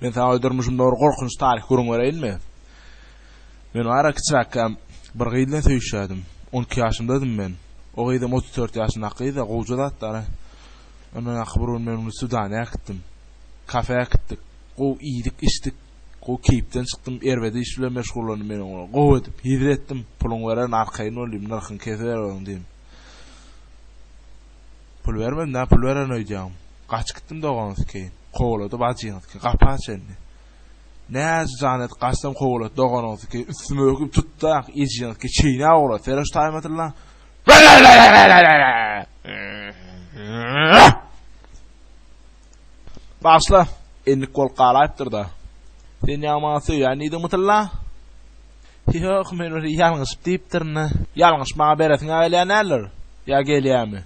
Men sana öldürmüşüm doğru korkunç tarih görün vereyinmi? Men ara kiçiräkkän bir gyýdylan söýüşýärdim. 12 ýaşymdadım men. O gyýdym 34 ýaşynda gyýda gowjadatlar. Ondan akbyrun men Sudana gitdim. Kafeye gittik. Gow iýdik, içdik. Gow keyipden çykdym, erwede iş bilen meşgullanyp men onu gow edip ýediretdim. Puluň beren arkaýyn olyp narhyny keser oldum. Pul vermem, ne pul veren öýdýäň. Gaç gitdim doganyňyz keyin. Kowlady bajyňyz keyin. Gapa çenni. Ne zanet gaçdym kowlady doganyňyz keyin. Üstüme öküp tutdak, ýejiňiz keyin çeýne aglar. Feroş taýmatyrlar. Başla. Enlik kol qalayıptır da. Sen yamansı yani mutalla. Yok men ýalňyş diýipdirni. Ýalňyş maňa beretin aýlan alır. Ya gelýärmi?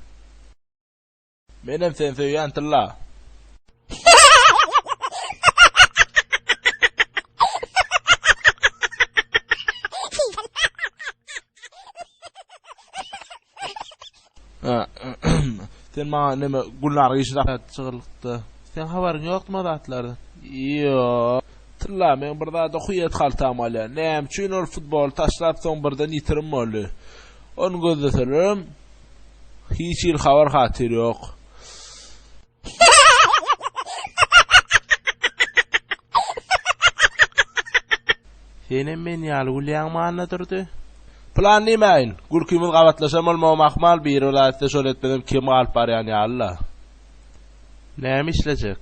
Menem sen söýýändirla. Sen maňa neme gullar ýyşap çygyrlykdy. Sen habaryň ýokmy zatlardan? Ýok. Tilla men bir zada huýat haltam ala. Näme üçin ol futbol taşlap soň birden ýitirim boldy. Onu gözleserim hiç il habar hatyr ýok. Senem men ýaly gulýan manadyrdy. Plan nimeýin? Gurkymyz gawatlaşam bolmamak bir vilayatda şol etmedem kim galyp barýan ýaly. Näme işlejek?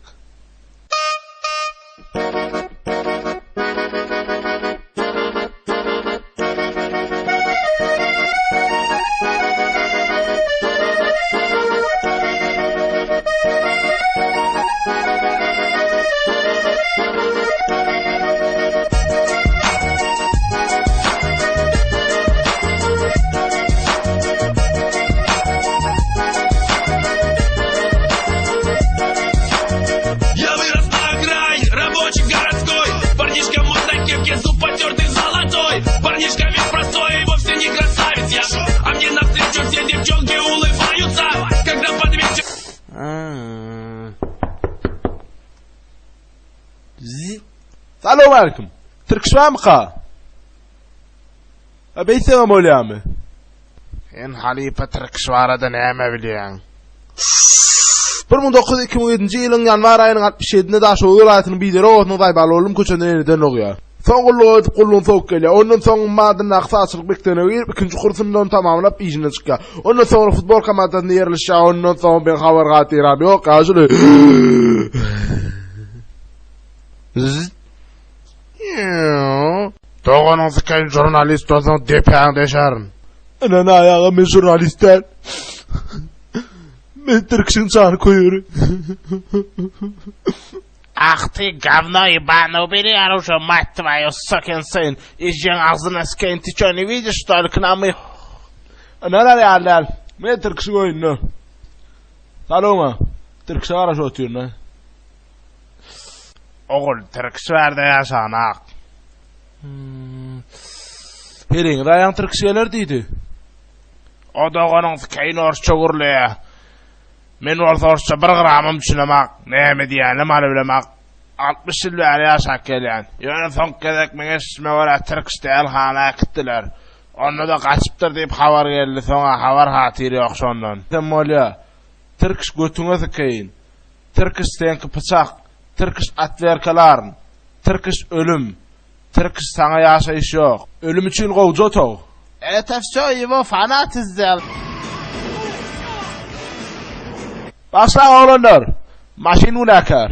Salam aleyküm. Türkçe-mi? Beýsem bolýarmy? En halipa Türkçe-da näme bilýän? 1902-nji ýylyň ýanwar aýynyň 67-nde daşy welaýatynyň bileri owatnyň daýbalolum köçenden ýerden okýar. Soňguly gullun sok gelýär. Ondan soň madyň aksaçlyk beklene berip ikinji kursyndan tamamlap ýygyna çykýar. Ondan soň futbol komandasyna ýerleşýär. Ondan soň ben habar gatyram. Ýok, gaýjyly. Doganyňyz keyin jurnalist bolsaň depäň deşärim. Ana aýaga men jurnalistler. Men Türkçe çany koýur. Ах ты говно ебаное, убери оружие, мать твою, сукин сын. Езжен ağzına скинь, ты что, не видишь, что ли, к нам и... Ana reallal, men Türkçe koýun. Saloma, Türkçe garaş oturna. Oğul, Türkçelerde yaşanak. Heriň raýan Türkçeler diýdi. O doganyň keyin orçça gurlýar. Men orçça bir gramym düşünemek, näme diýenim aly bilemek. 60 ýyl bäri ýaşap gelýän. Ýöne soň gezek meňe şime wara Türkçe elhana gitdiler. Onu da gaçypdyr diýip habar geldi. Soňa habar hatyr ýok şondan. Sen bolýa. Türkçe götüňe keyin. Türkçe senki pyçak. Türkçe atwerkalaryn, Türkçe ölüm, Türkçe saňa ýaşaýyş ýok. Ölüm üçin gowja tog. Это всё его фанаты сделали. Başla oğlanlar. Maşin ulakar.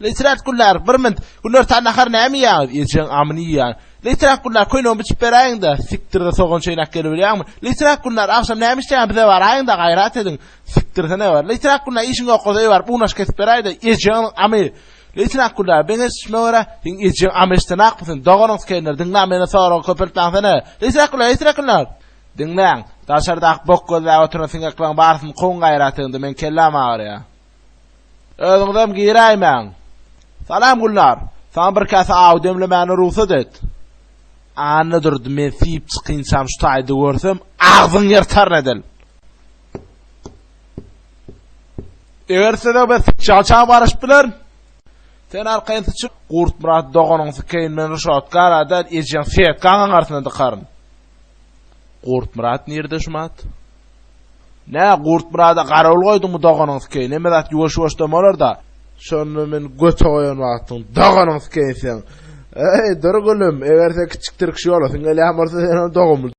Literat kullar, bir min. Kullar tanahar näme ýa? Ýejen amny ýa. Literat kullar koýnon biçip beraýyn da, siktirde soğan şeýnak gelip bilýärmi? Literat kullar akşam näme işleýän bize baraýyn da gaýrat edin. Siktirde ne var? Literat kullar işiň okudy var, bu naş kesip beraýdy. Ýejen amy. Literat kullar beňe şmeýara, diň ýejen amyşdan akpysyn. Doganyňyz keýner, diňle meni soraň köpeltmäňsene. Literat kullar. Dinleň, daşarda bok gözle oturan siňaklan barsyn qoň gaýratyndy men kelläm agyrýa. Özüňden giýräýmän. Salam gullar. Saň bir kasa aw demlemäni ruhsat et. Anna durdy men sip çykynsam şu taýdy görsem, agzyň ýertar edel. Eger sede ben çaça barış biler. Sen arkayn çık Gurt Murat Dogonun keyin men Rüşat Garadan ejen Seyit Gagan artynda karın. Gurt Murat nerede şumat? Ne Gurt Murat'a garawul goýdum Dogonun keyin. Neme zat ýuwaş-ýuwaş damalar da. Şonu men göte goýan wagtyň Dogonun keyin sen. Ey dörgülüm, eger sen kiçikdir kişi bolarsyň, ele amarsa sen Dogon